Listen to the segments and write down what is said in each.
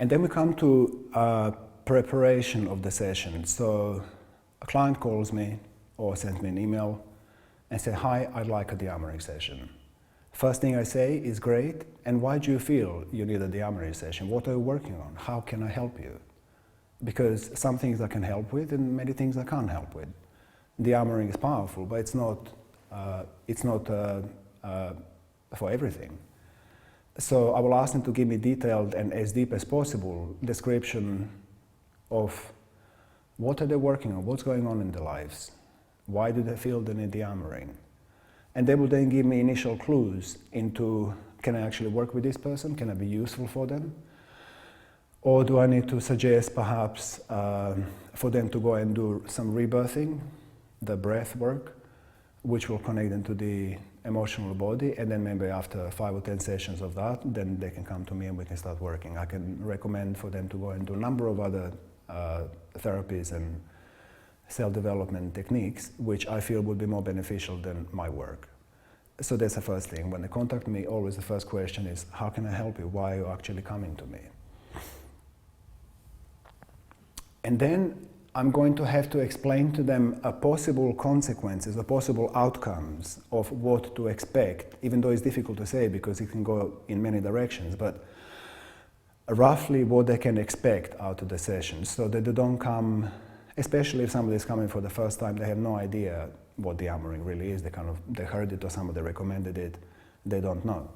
And then we come to preparation of the session. So a client calls me or sends me an email and say, hi, I'd like a de-armouring session. First thing I say is, great, and why do you feel you need a de-armouring session? What are you working on? How can I help you? Because some things I can help with and many things I can't help with. De-armouring is powerful, but it's not for everything. So I will ask them to give me detailed and as deep as possible description of what are they working on, what's going on in their lives, why do they feel they need de-armouring. And they will then give me initial clues into, can I actually work with this person, can I be useful for them? Or do I need to suggest perhaps for them to go and do some rebirthing, the breath work, which will connect them to the emotional body, and then maybe after 5 or 10 sessions of that, then they can come to me and we can start working. I can recommend for them to go and do a number of other therapies and self-development techniques, which I feel would be more beneficial than my work. So that's the first thing. When they contact me, always the first question is, how can I help you? Why are you actually coming to me? And then I'm going to have to explain to them possible consequences, or possible outcomes of what to expect, even though it's difficult to say because it can go in many directions, but roughly what they can expect out of the session, so that they don't come, especially if somebody is coming for the first time, they have no idea what de-armouring really is. They heard it or somebody recommended it, they don't know.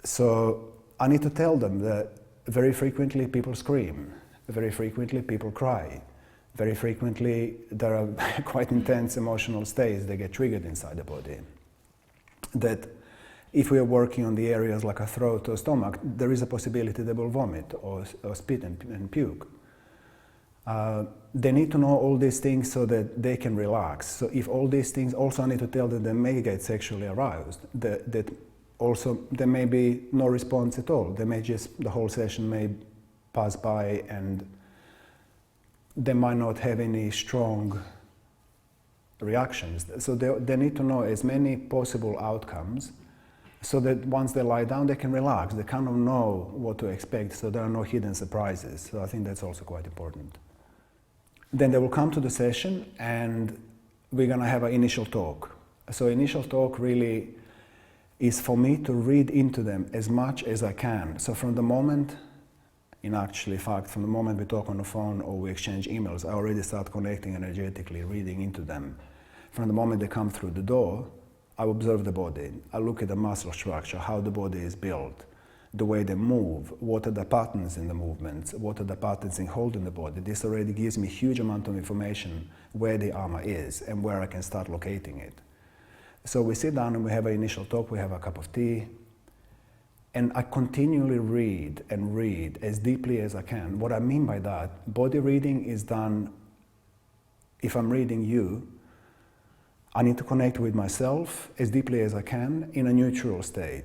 So I need to tell them that very frequently people scream, very frequently people cry, very frequently there are quite intense emotional states that get triggered inside the body. That if we are working on the areas like a throat or stomach, there is a possibility they will vomit or spit and puke. They need to know all these things so that they can relax. So if all these things, also I need to tell them they may get sexually aroused, that also there may be no response at all. They may just, the whole session may pass by and they might not have any strong reactions. So they need to know as many possible outcomes so that once they lie down, they can relax. They kind of know what to expect, so there are no hidden surprises. So I think that's also quite important. Then they will come to the session and we're going to have an initial talk. So initial talk really is for me to read into them as much as I can. So from the moment, in fact, from the moment we talk on the phone or we exchange emails, I already start connecting energetically, reading into them. From the moment they come through the door, I observe the body. I look at the muscle structure, how the body is built, the way they move, what are the patterns in the movements, what are the patterns in holding the body. This already gives me a huge amount of information where the armor is and where I can start locating it. So we sit down and we have an initial talk, we have a cup of tea, and I continually read and read as deeply as I can. What I mean by that, body reading is done, if I'm reading you, I need to connect with myself as deeply as I can in a neutral state.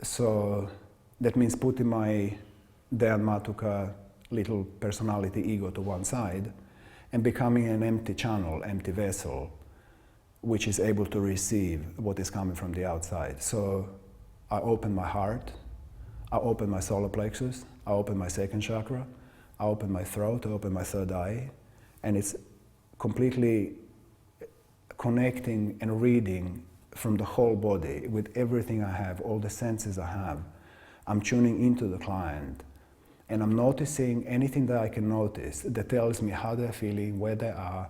So that means putting my Dearmouring little personality ego to one side and becoming an empty channel, empty vessel, which is able to receive what is coming from the outside. So I open my heart, I open my solar plexus, I open my second chakra, I open my throat, I open my third eye, and it's completely connecting and reading from the whole body with everything I have, all the senses I have. I'm tuning into the client and I'm noticing anything that I can notice that tells me how they're feeling, where they are,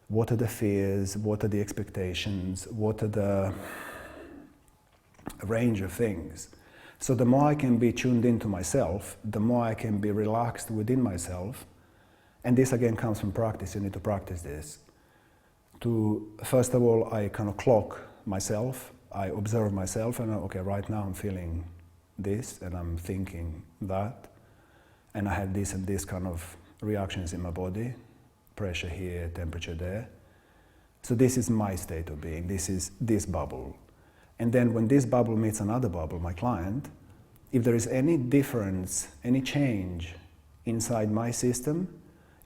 what are the fears, what are the expectations, what are the range of things. So the more I can be tuned into myself, the more I can be relaxed within myself. And this again comes from practice. You need to practice this. First of all, I kind of clock myself. I observe myself and okay, right now I'm feeling this and I'm thinking that. And I have this and this kind of reactions in my body. Pressure here, temperature there. So this is my state of being. This is this bubble. And then when this bubble meets another bubble, my client, if there is any difference, any change inside my system,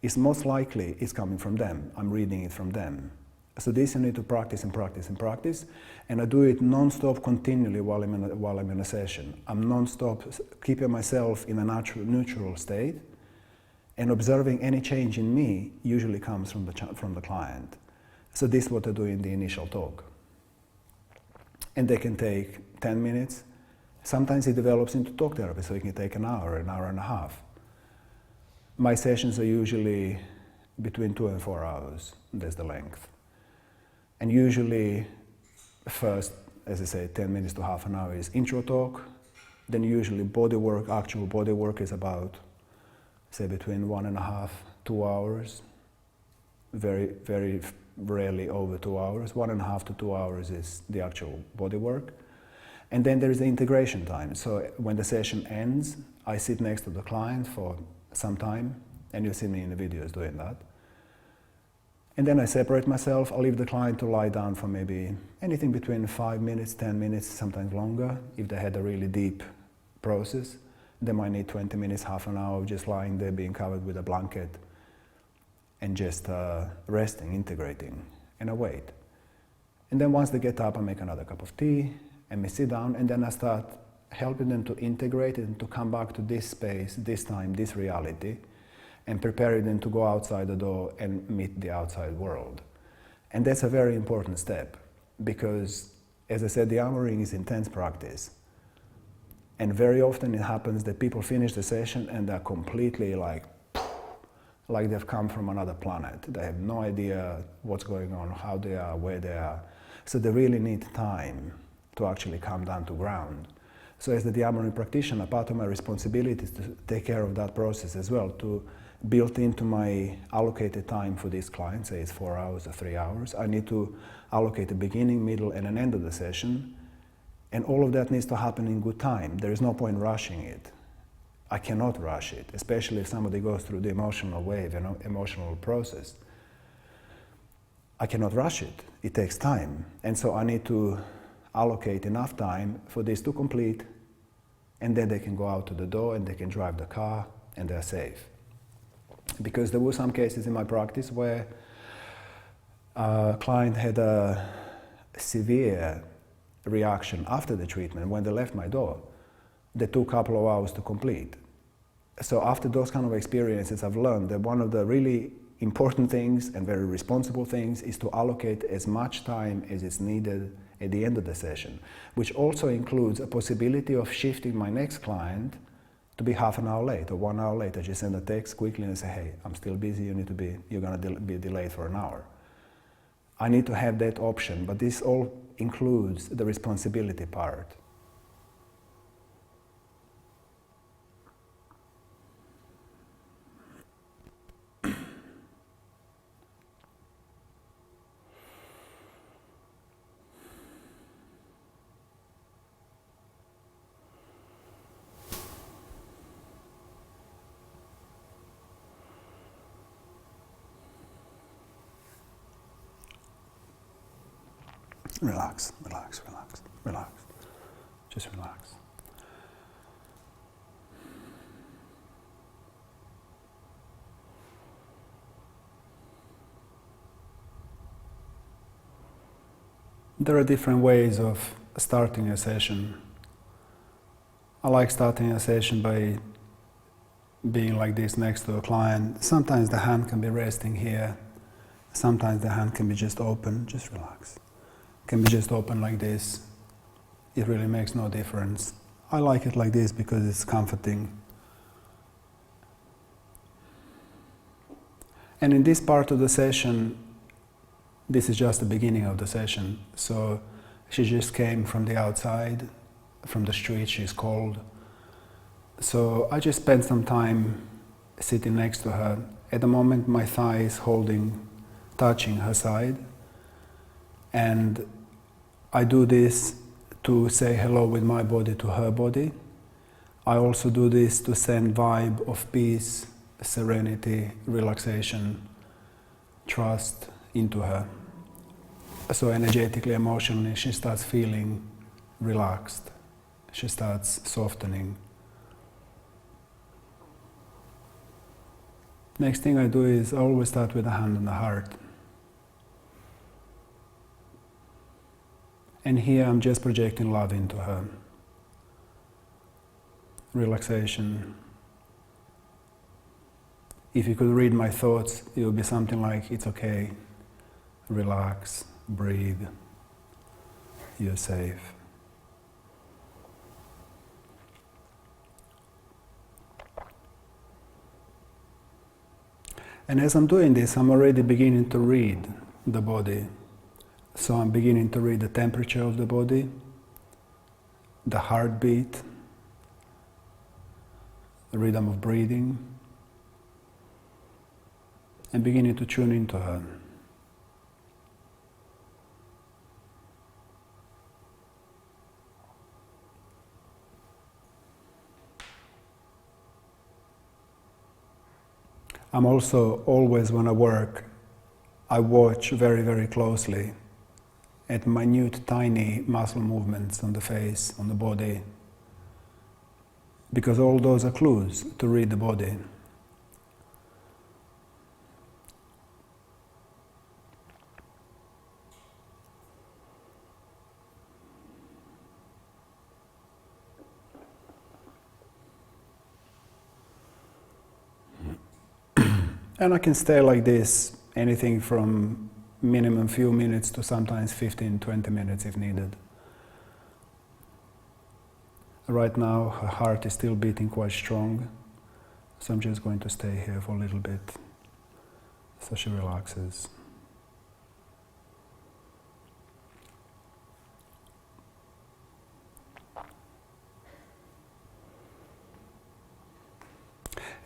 it's most likely it's coming from them. I'm reading it from them. So this you need to practice and practice and practice, and I do it non-stop continually while I'm in a session. I'm non-stop keeping myself in a neutral state, and observing any change in me usually comes from the client. So this is what I do in the initial talk. And they can take 10 minutes. Sometimes it develops into talk therapy, so it can take an hour and a half. My sessions are usually between 2 and 4 hours. That's the length. And usually, first, as I say, 10 minutes to half an hour is intro talk. Then usually body work, actual body work is about, say, between 1.5, 2 hours. Very, very rarely over 2 hours. 1.5 to 2 hours is the actual body work. And then there is the integration time. So when the session ends, I sit next to the client for some time, and you see me in the videos doing that. And then I separate myself. I leave the client to lie down for maybe anything between 5 minutes, 10 minutes, sometimes longer. If they had a really deep process, they might need 20 minutes, half an hour of just lying there, being covered with a blanket, and just resting, integrating, and I wait. And then once they get up, I make another cup of tea, and we sit down, and then I start helping them to integrate it and to come back to this space, this time, this reality, and preparing them to go outside the door and meet the outside world. And that's a very important step, because, as I said, the Dearmouring is intense practice. And very often it happens that people finish the session and they're completely like they've come from another planet. They have no idea what's going on, how they are, where they are. So they really need time to actually come down to ground. So as the Dearmouring practitioner, part of my responsibility is to take care of that process as well, to build into my allocated time for this client, say it's 4 hours or 3 hours. I need to allocate a beginning, middle, and an end of the session. And all of that needs to happen in good time. There is no point rushing it. I cannot rush it, especially if somebody goes through the emotional wave and emotional process. I cannot rush it. It takes time. And so I need to allocate enough time for this to complete, and then they can go out to the door and they can drive the car and they're safe. Because there were some cases in my practice where a client had a severe reaction after the treatment. When they left my door, they took a couple of hours to complete. So after those kind of experiences, I've learned that one of the really important things and very responsible things is to allocate as much time as is needed at the end of the session, which also includes a possibility of shifting my next client to be half an hour late or 1 hour late. I just send a text quickly and say, hey, I'm still busy, you're going to be delayed for an hour. I need to have that option, but this all includes the responsibility part. Relax, relax, relax, relax. Just relax. There are different ways of starting a session. I like starting a session by being like this next to a client. Sometimes the hand can be resting here. Sometimes the hand can be just open. Just relax. Can be just open like this. It really makes no difference. I like it like this because it's comforting. And in this part of the session, this is just the beginning of the session. So she just came from the outside, from the street. She's cold. So I just spent some time sitting next to her. At the moment, my thigh is touching her side. And I do this to say hello with my body to her body. I also do this to send vibe of peace, serenity, relaxation, trust into her. So energetically, emotionally, she starts feeling relaxed. She starts softening. Next thing I do is I always start with the hand on the heart. And here I'm just projecting love into her. Relaxation. If you could read my thoughts, it would be something like, it's okay, relax, breathe, you're safe. And as I'm doing this, I'm already beginning to read the body. So I'm beginning to read the temperature of the body, the heartbeat, the rhythm of breathing, and beginning to tune into her. I'm also always, when I work, I watch very, very closely at minute, tiny muscle movements on the face, on the body, because all those are clues to read the body. And I can stay like this, anything from minimum few minutes to sometimes 15, 20 minutes if needed. Right now, her heart is still beating quite strong, so I'm just going to stay here for a little bit so she relaxes.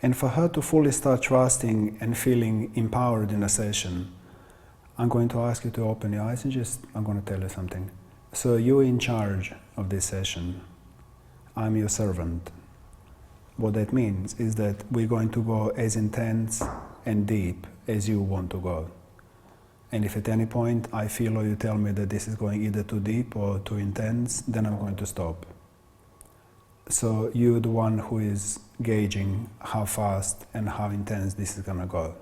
And for her to fully start trusting and feeling empowered in a session, I'm going to ask you to open your eyes and I'm going to tell you something. So you're in charge of this session. I'm your servant. What that means is that we're going to go as intense and deep as you want to go. And if at any point I feel or you tell me that this is going either too deep or too intense, then I'm going to stop. So you're the one who is gauging how fast and how intense this is going to go.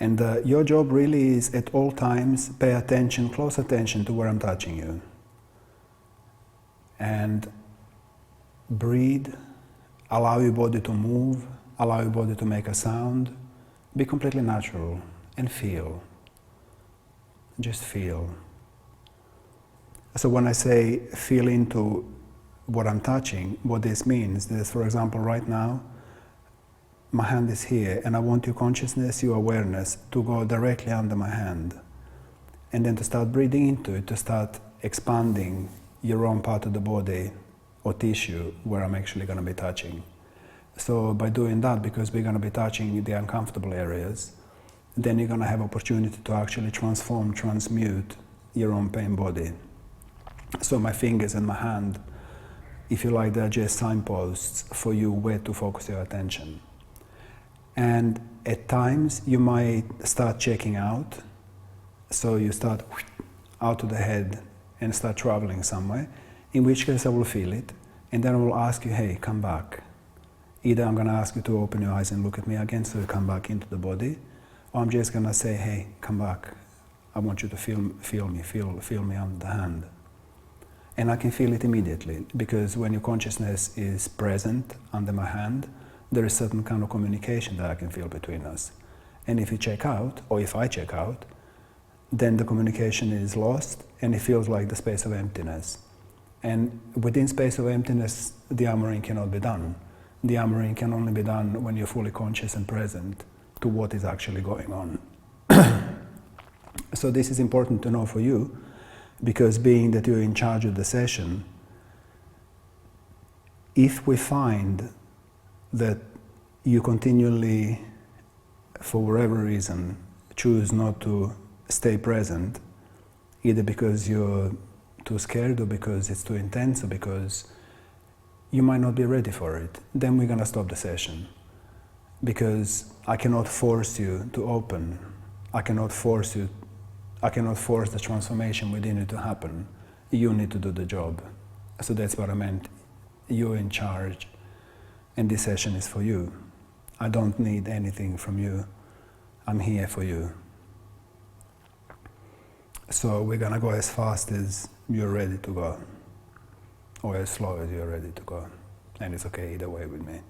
And your job really is at all times pay attention, close attention to where I'm touching you. And breathe, allow your body to move, allow your body to make a sound, be completely natural and feel. Just feel. So when I say feel into what I'm touching, what this means is, for example, right now, my hand is here and I want your consciousness, your awareness to go directly under my hand and then to start breathing into it, to start expanding your own part of the body or tissue where I'm actually going to be touching. So by doing that, because we're going to be touching the uncomfortable areas, then you're going to have opportunity to actually transform, transmute your own pain body. So my fingers and my hand, if you like, they're just signposts for you where to focus your attention. And at times you might start checking out, so you start out of the head and start traveling somewhere, in which case I will feel it, and then I will ask you, hey, come back. Either I'm going to ask you to open your eyes and look at me again, so you come back into the body, or I'm just going to say, hey, come back. I want you to feel me under the hand. And I can feel it immediately, because when your consciousness is present under my hand, there is certain kind of communication that I can feel between us. And if you check out, or if I check out, then the communication is lost and it feels like the space of emptiness. And within space of emptiness, de-armouring cannot be done. De-armouring can only be done when you're fully conscious and present to what is actually going on. So this is important to know for you, because being that you're in charge of the session, if we find that you continually, for whatever reason, choose not to stay present, either because you're too scared or because it's too intense or because you might not be ready for it, then we're going to stop the session. Because I cannot force you to open. I cannot force the transformation within you to happen. You need to do the job. So that's what I meant. You're in charge, and this session is for you. I don't need anything from you. I'm here for you. So we're gonna go as fast as you're ready to go, or as slow as you're ready to go. And it's okay either way with me.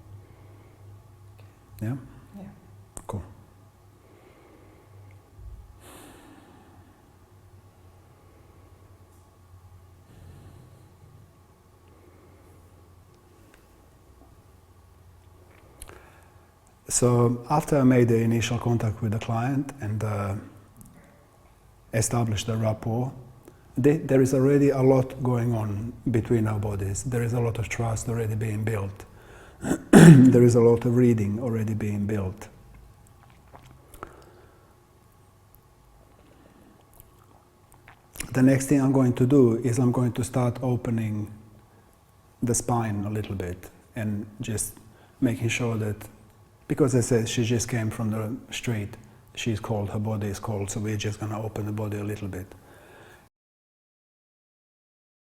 Yeah? Yeah. Cool. So after I made the initial contact with the client and established the rapport, there is already a lot going on between our bodies. There is a lot of trust already being built. There is a lot of reading already being built. The next thing I'm going to do is I'm going to start opening the spine a little bit and just making sure that, because I said she just came from the street, she's cold, her body is cold, so we're just going to open the body a little bit.